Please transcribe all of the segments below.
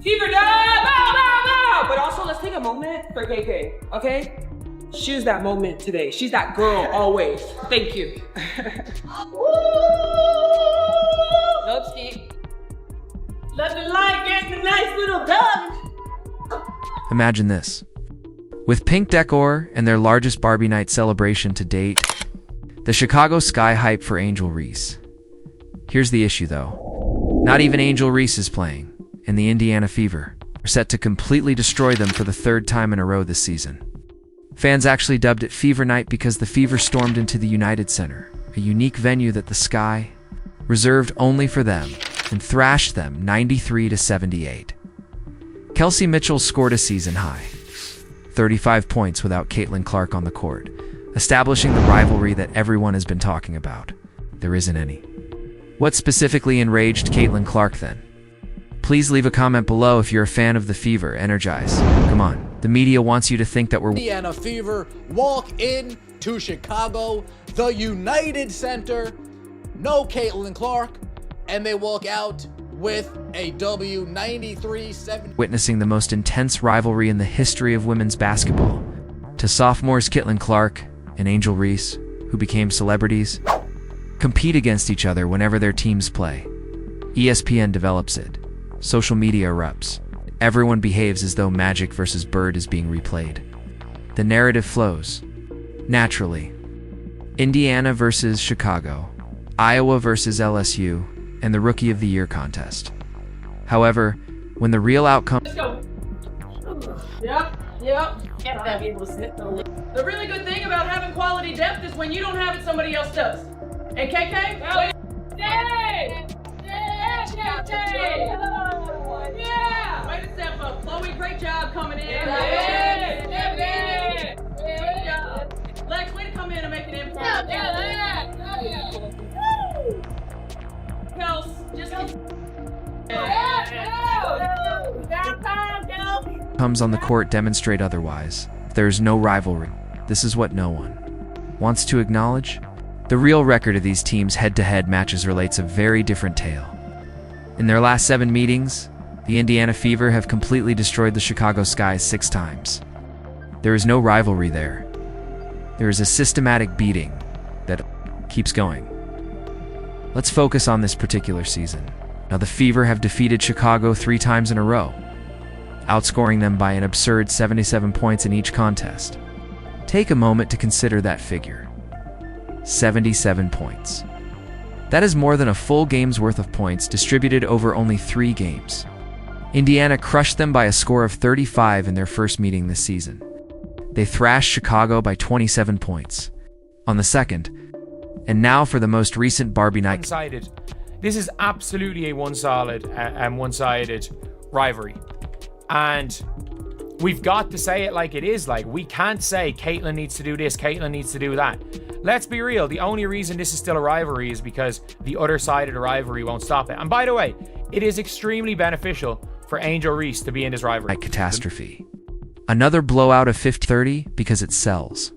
Fever, no! But also, let's take a moment for KK, okay? She's that moment today. She's that girl always. Thank you. Nope, Steve. Nothing like getting a nice little dog. Imagine this. With pink decor and their largest Barbie night celebration to date, the Chicago Sky hype for Angel Reese. Here's the issue though. Not even Angel Reese is playing, and the Indiana Fever are set to completely destroy them for the third time in a row this season. Fans actually dubbed it Fever Night because the Fever stormed into the United Center, a unique venue that the Sky reserved only for them, and thrashed them 93-78. Kelsey Mitchell scored a season high, 35 points without Caitlin Clark on the court, establishing the rivalry that everyone has been talking about. There isn't any. What specifically enraged Caitlin Clark then? Please leave a comment below if you're a fan of the Fever. Energize. Come on. The media wants you to think that we're Indiana Fever walk in to Chicago, the United Center, no Caitlin Clark, and they walk out with a W 93-70. witnessing the most intense rivalry in the history of women's basketball. To sophomores Caitlin Clark and Angel Reese, who became celebrities, compete against each other whenever their teams play. ESPN develops it. Social media erupts. Everyone behaves as though Magic versus Bird is being replayed. The narrative flows naturally. Indiana versus Chicago, Iowa versus LSU, and the Rookie of the Year contest. However, when the real outcome... Let's go. Yep. The really good thing about having quality depth is when you don't have it, somebody else does. And KK? Yeah! Way to step up. Chloe, great job coming in. Great job. Lex, way to come in and make an impact. Kels, just comes on the court demonstrate otherwise. There is no rivalry. This is what no one wants to acknowledge. The real record of these teams' head-to-head matches relates a very different tale. In their last 7 meetings, the Indiana Fever have completely destroyed the Chicago Sky 6 times. There is no rivalry there. There is a systematic beating that keeps going. Let's focus on this particular season. Now, the Fever have defeated Chicago 3 times in a row, outscoring them by an absurd 77 points in each contest. Take a moment to consider that figure. 77 points. That is more than a full game's worth of points distributed over only 3 games. Indiana crushed them by a score of 35 in their first meeting this season. They thrashed Chicago by 27 points on the second, and now for the most recent Barbie night. One-sided. This is absolutely a one-sided rivalry. And we've got to say it like it is. Like, we can't say Caitlin needs to do this, Caitlin needs to do that. Let's be real. The only reason this is still a rivalry is because the other side of the rivalry won't stop it. And by the way, it is extremely beneficial for Angel Reese to be in this rivalry. Catastrophe. Another blowout of 50-30 because it sells.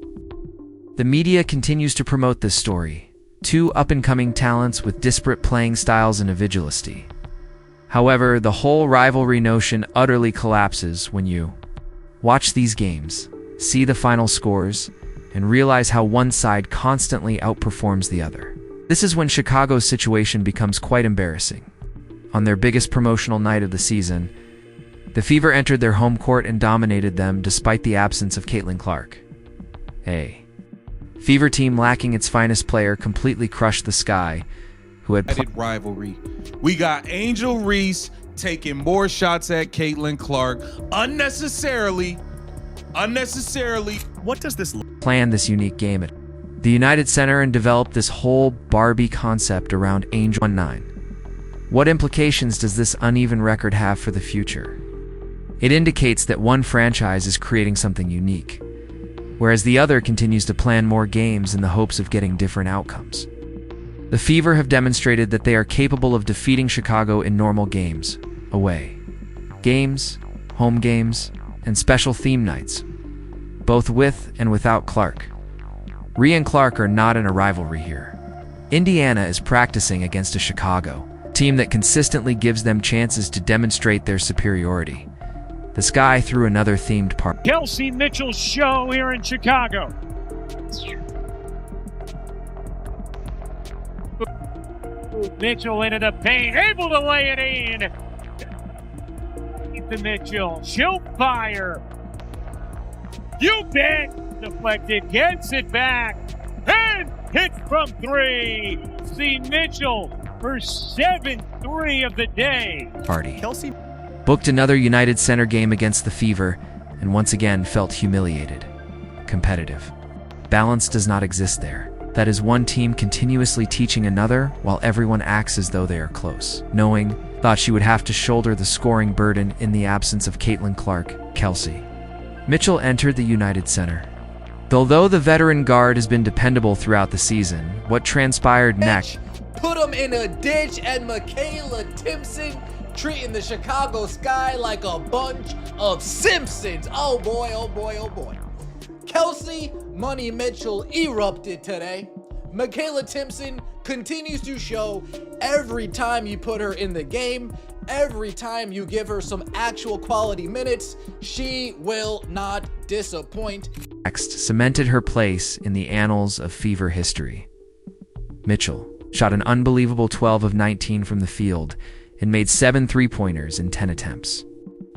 The media continues to promote this story. 2 up-and-coming talents with disparate playing styles and individuality. However, the whole rivalry notion utterly collapses when you watch these games, see the final scores, and realize how one side constantly outperforms the other. This is when Chicago's situation becomes quite embarrassing. On their biggest promotional night of the season, the Fever entered their home court and dominated them despite the absence of Caitlin Clark. A Fever team lacking its finest player completely crushed the Sky, who had rivalry. We got Angel Reese taking more shots at Caitlin Clark unnecessarily. What does this planned this unique game at the United Center and developed this whole Barbie concept around Angel 9. What implications does this uneven record have for the future? It indicates that one franchise is creating something unique, whereas the other continues to plan more games in the hopes of getting different outcomes. The Fever have demonstrated that they are capable of defeating Chicago in normal games, away games, home games, and special theme nights, both with and without Clark. Rhea and Clark are not in a rivalry here. Indiana is practicing against a Chicago team that consistently gives them chances to demonstrate their superiority. The Sky threw another themed party. Kelsey Mitchell's show here in Chicago. Mitchell into the paint, able to lay it in. To Mitchell, she'll fire. You bet. Deflected, gets it back, and hits from three. See Mitchell for 7-3 of the day. Kelsey booked another United Center game against the Fever, and once again felt humiliated. Competitive. Balance does not exist there. That is one team continuously teaching another while everyone acts as though they are close. Knowing, thought she would have to shoulder the scoring burden in the absence of Caitlin Clark, Kelsey. Mitchell entered the United Center. Although the veteran guard has been dependable throughout the season, what transpired next... Put him in a ditch, and Michaela Timpson treating the Chicago Sky like a bunch of Simpsons. Oh boy, oh boy, oh boy. Kelsey Money Mitchell erupted today. Michaela Timpson continues to show every time you put her in the game, every time you give her some actual quality minutes, she will not disappoint. Next, cemented her place in the annals of Fever history. Mitchell shot an unbelievable 12 of 19 from the field and made 7 3-pointers in 10 attempts,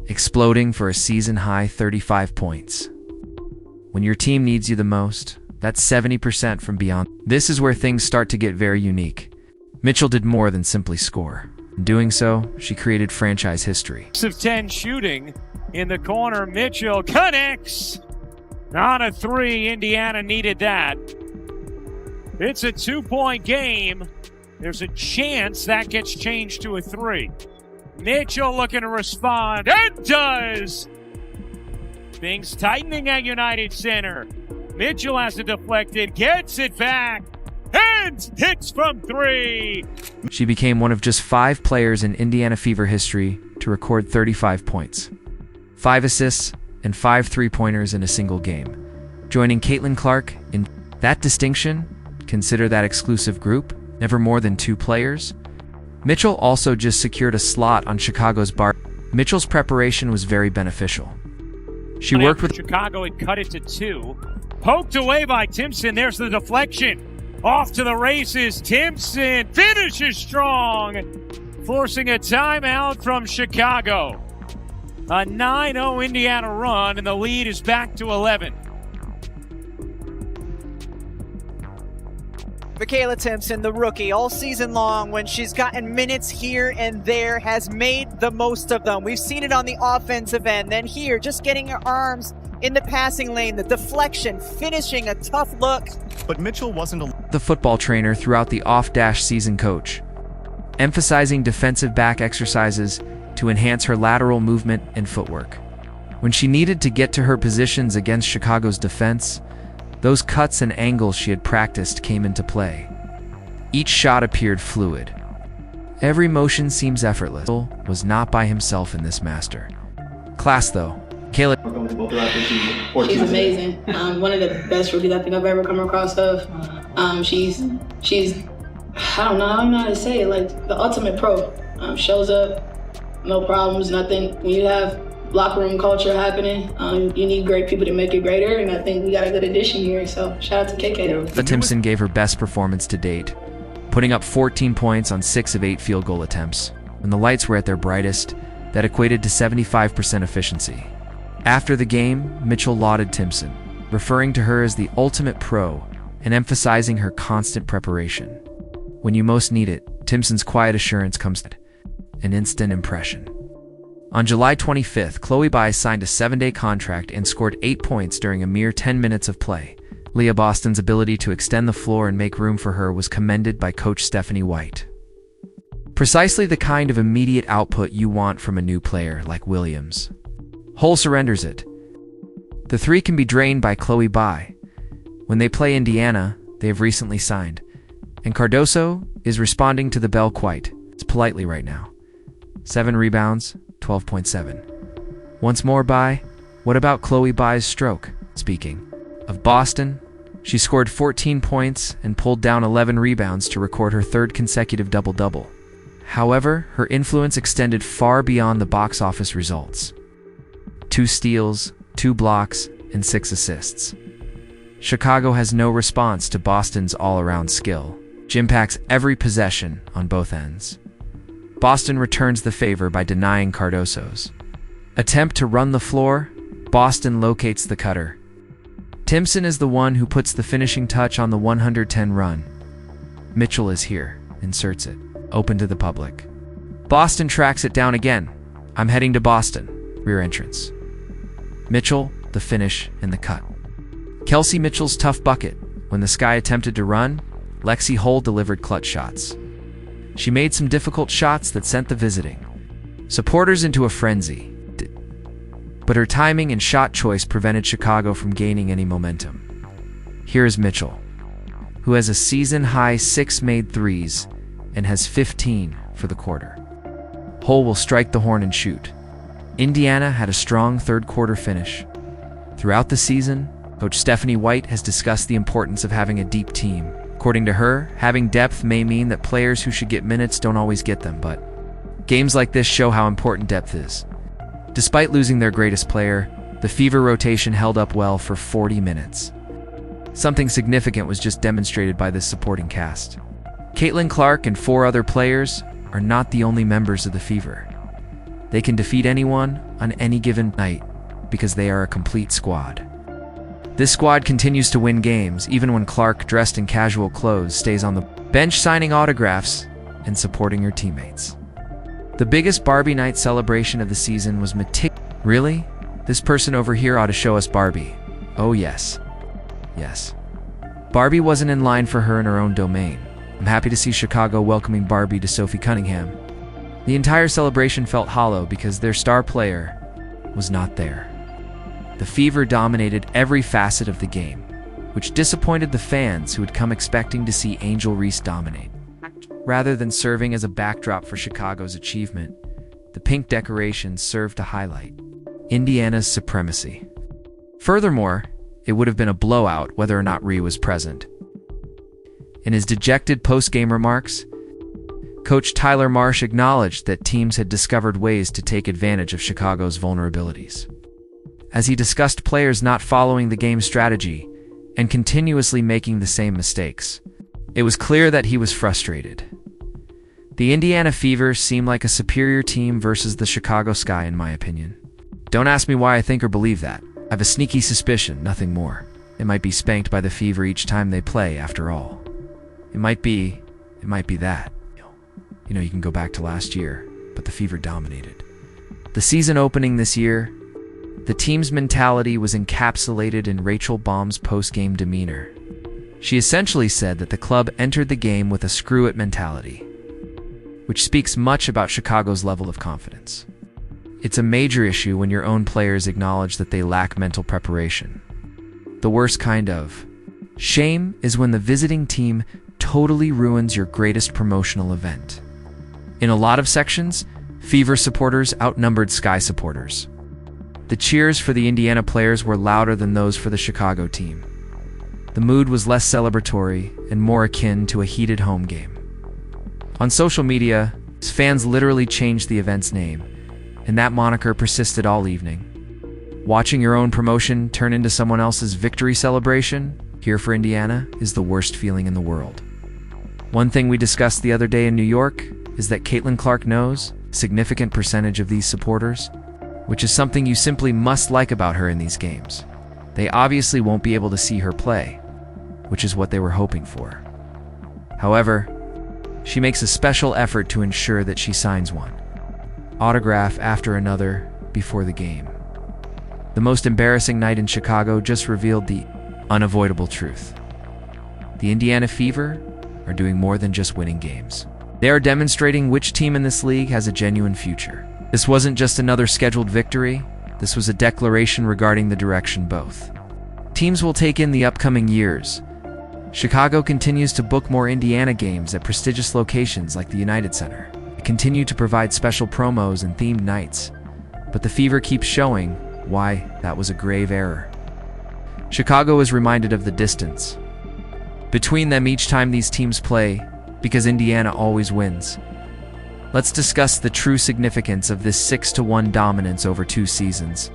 exploding for a season-high 35 points. When your team needs you the most, that's 70% from beyond. This is where things start to get very unique. Mitchell did more than simply score. In doing so, she created franchise history. 6 of 10 shooting in the corner. Mitchell connects on a 3. Indiana needed that. It's a 2-point game. There's a chance that gets changed to a 3. Mitchell looking to respond, and does. Things tightening at United Center. Mitchell has it deflected, gets it back, and hits from 3. She became one of just 5 players in Indiana Fever history to record 35 points, 5 assists, and 5 3-pointers in a single game, joining Caitlin Clark in that distinction. Consider that exclusive group, never more than 2 players. Mitchell also just secured a slot on Chicago's bar. Mitchell's preparation was very beneficial. She worked with Chicago and cut it to 2. Poked away by Timpson. There's the deflection. Off to the races. Timpson finishes strong, forcing a timeout from Chicago. A 9-0 Indiana run, and the lead is back to 11. Michaela Timpson, the rookie, all season long, when she's gotten minutes here and there, has made the most of them. We've seen it on the offensive end. Then here, just getting her arms in the passing lane, the deflection, finishing a tough look. But Mitchell wasn't the football trainer throughout the off-season coach, emphasizing defensive back exercises to enhance her lateral movement and footwork. When she needed to get to her positions against Chicago's defense, those cuts and angles she had practiced came into play. Each shot appeared fluid. Every motion seems effortless. Was not by himself in this master class, though. Kayla. She's amazing. One of the best rookies I think I've ever come across of. She's I don't know how to say it, like the ultimate pro. Shows up, no problems, nothing. When you have locker room culture happening, you need great people to make it greater, and I think we got a good addition here, so shout out to KK. Timpson gave her best performance to date, putting up 14 points on 6 of 8 field goal attempts. When the lights were at their brightest, that equated to 75% efficiency. After the game, Mitchell lauded Timpson, referring to her as the ultimate pro and emphasizing her constant preparation. When you most need it, Timpson's quiet assurance comes to an instant impression. On July 25th, Chloe Bai signed a 7-day contract and scored 8 points during a mere 10 minutes of play. Leah Boston's ability to extend the floor and make room for her was commended by coach Stephanie White. Precisely the kind of immediate output you want from a new player like Williams. Hull surrenders it. The 3 can be drained by Chloe Bai. When they play Indiana, they have recently signed, and Cardoso is responding to the bell quite politely right now. 7 rebounds, 12.7. Once more Bai. What about Chloe Bai's stroke? Speaking of Boston, she scored 14 points and pulled down 11 rebounds to record her 3rd consecutive double-double. However, her influence extended far beyond the box office results. 2 steals, 2 blocks, and 6 assists. Chicago has no response to Boston's all-around skill, which impacts every possession on both ends. Boston returns the favor by denying Cardoso's attempt to run the floor. Boston locates the cutter. Timpson is the one who puts the finishing touch on the 110 run. Mitchell is here, inserts it, open to the public. Boston tracks it down again. I'm heading to Boston, rear entrance. Mitchell, the finish, and the cut. Kelsey Mitchell's tough bucket. When the Sky attempted to run, Lexi Hull delivered clutch shots. She made some difficult shots that sent the visiting supporters into a frenzy. But her timing and shot choice prevented Chicago from gaining any momentum. Here is Mitchell, who has a season-high 6 made threes and has 15 for the quarter. Hull will strike the horn and shoot. Indiana had a strong third-quarter finish. Throughout the season, Coach Stephanie White has discussed the importance of having a deep team. According to her, having depth may mean that players who should get minutes don't always get them, but games like this show how important depth is. Despite losing their greatest player, the Fever rotation held up well for 40 minutes. Something significant was just demonstrated by this supporting cast. Caitlin Clark and 4 other players are not the only members of the Fever. They can defeat anyone on any given night because they are a complete squad. This squad continues to win games even when Clark, dressed in casual clothes, stays on the bench signing autographs and supporting her teammates. The biggest Barbie night celebration of the season was Really? This person over here ought to show us Barbie. Oh yes. Yes. Barbie wasn't in line for her in her own domain. I'm happy to see Chicago welcoming Barbie to Sophie Cunningham. The entire celebration felt hollow because their star player was not there. The Fever dominated every facet of the game, which disappointed the fans who had come expecting to see Angel Reese dominate. Rather than serving as a backdrop for Chicago's achievement, the pink decorations served to highlight Indiana's supremacy. Furthermore, it would have been a blowout whether or not Ree was present. In his dejected post-game remarks, Coach Tyler Marsh acknowledged that teams had discovered ways to take advantage of Chicago's vulnerabilities. As he discussed players not following the game strategy and continuously making the same mistakes, it was clear that he was frustrated. The Indiana Fever seem like a superior team versus the Chicago Sky, in my opinion. Don't ask me why I think or believe that. I have a sneaky suspicion, nothing more. It might be spanked by the Fever each time they play, after all. It might be that. You can go back to last year, but the Fever dominated. The season opening this year, the team's mentality was encapsulated in Rachel Baum's post-game demeanor. She essentially said that the club entered the game with a screw-it mentality, which speaks much about Chicago's level of confidence. It's a major issue when your own players acknowledge that they lack mental preparation. The worst kind of shame is when the visiting team totally ruins your greatest promotional event. In a lot of sections, Fever supporters outnumbered Sky supporters. The cheers for the Indiana players were louder than those for the Chicago team. The mood was less celebratory and more akin to a heated home game. On social media, fans literally changed the event's name, and that moniker persisted all evening. Watching your own promotion turn into someone else's victory celebration here for Indiana is the worst feeling in the world. One thing we discussed the other day in New York is that Caitlin Clark knows a significant percentage of these supporters, which is something you simply must like about her in these games. They obviously won't be able to see her play, which is what they were hoping for. However, she makes a special effort to ensure that she signs one autograph after another before the game. The most embarrassing night in Chicago just revealed the unavoidable truth. The Indiana Fever are doing more than just winning games. They are demonstrating which team in this league has a genuine future. This wasn't just another scheduled victory, this was a declaration regarding the direction both teams will take in the upcoming years. Chicago continues to book more Indiana games at prestigious locations like the United Center. They continue to provide special promos and themed nights, but the Fever keeps showing why that was a grave error. Chicago is reminded of the distance between them each time these teams play, because Indiana always wins. Let's discuss the true significance of this 6-1 dominance over 2 seasons.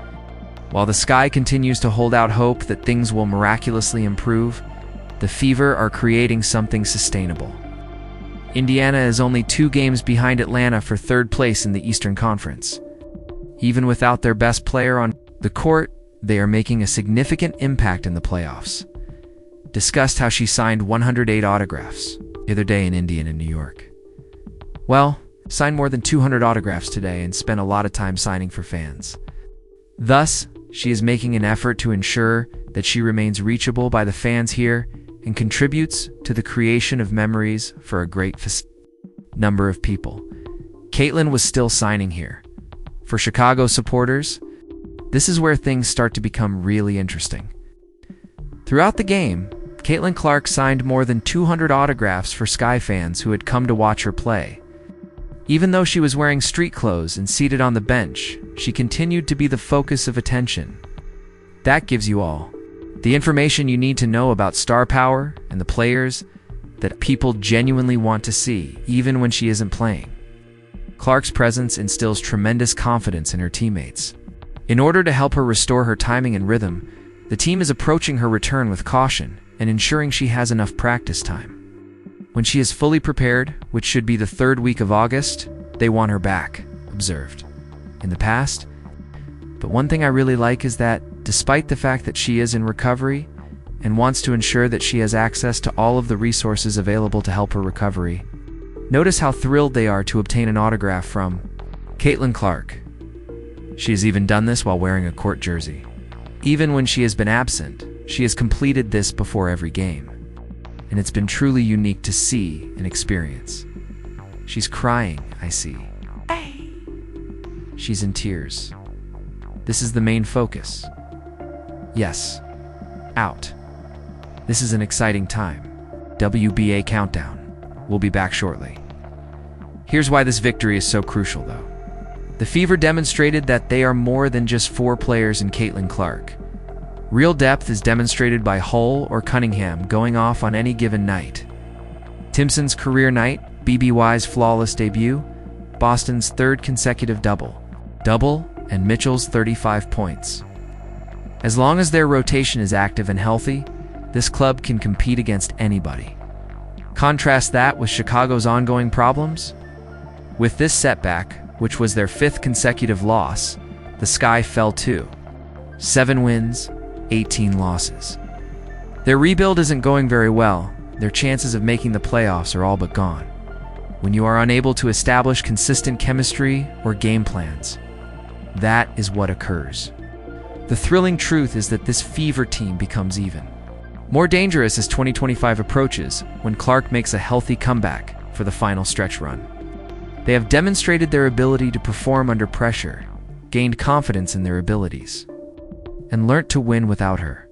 While the Sky continues to hold out hope that things will miraculously improve, the Fever are creating something sustainable. Indiana is only 2 games behind Atlanta for 3rd place in the Eastern Conference. Even without their best player on the court, they are making a significant impact in the playoffs. Discussed how she signed 108 autographs the other day in Indy and in New York. Well, signed more than 200 autographs today and spent a lot of time signing for fans. Thus, she is making an effort to ensure that she remains reachable by the fans here and contributes to the creation of memories for a great number of people. Caitlin was still signing here. For Chicago supporters, this is where things start to become really interesting. Throughout the game, Caitlin Clark signed more than 200 autographs for Sky fans who had come to watch her play. Even though she was wearing street clothes and seated on the bench, she continued to be the focus of attention. That gives you all the information you need to know about star power and the players that people genuinely want to see, even when she isn't playing. Clark's presence instills tremendous confidence in her teammates. In order to help her restore her timing and rhythm, the team is approaching her return with caution and ensuring she has enough practice time. When she is fully prepared, which should be the 3rd week of August, they want her back, observed in the past. But one thing I really like is that, despite the fact that she is in recovery and wants to ensure that she has access to all of the resources available to help her recovery, notice how thrilled they are to obtain an autograph from Caitlin Clark. She has even done this while wearing a court jersey. Even when she has been absent, she has completed this before every game. And it's been truly unique to see and experience. She's crying, I see. She's in tears. This is the main focus. Yes, out. This is an exciting time. WBA countdown. We'll be back shortly. Here's why this victory is so crucial, though. The Fever demonstrated that they are more than just 4 players in Caitlin Clark. Real depth is demonstrated by Hull or Cunningham going off on any given night. Timpson's career night, BBY's flawless debut, Boston's 3rd consecutive double, and Mitchell's 35 points. As long as their rotation is active and healthy, this club can compete against anybody. Contrast that with Chicago's ongoing problems. With this setback, which was their 5th consecutive loss, the Sky fell to 7 wins, 18 losses. Their rebuild isn't going very well. Their chances of making the playoffs are all but gone. When you are unable to establish consistent chemistry or game plans, that is what occurs. The thrilling truth is that this Fever team becomes even more dangerous as 2025 approaches when Clark makes a healthy comeback for the final stretch run. They have demonstrated their ability to perform under pressure, gained confidence in their abilities, and learnt to win without her.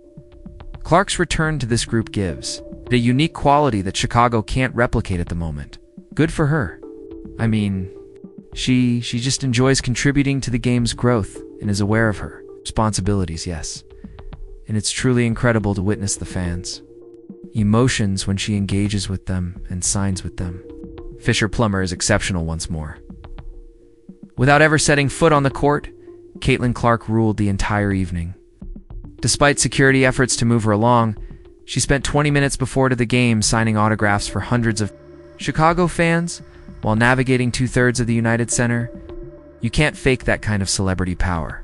Clark's return to this group gives it a unique quality that Chicago can't replicate at the moment. Good for her. I mean, she just enjoys contributing to the game's growth and is aware of her responsibilities, yes. And it's truly incredible to witness the fans' emotions when she engages with them and signs with them. Fisher Plummer is exceptional once more. Without ever setting foot on the court, Caitlin Clark ruled the entire evening. Despite security efforts to move her along, she spent 20 minutes before the game signing autographs for hundreds of Chicago fans while navigating 2/3 of the United Center. You can't fake that kind of celebrity power.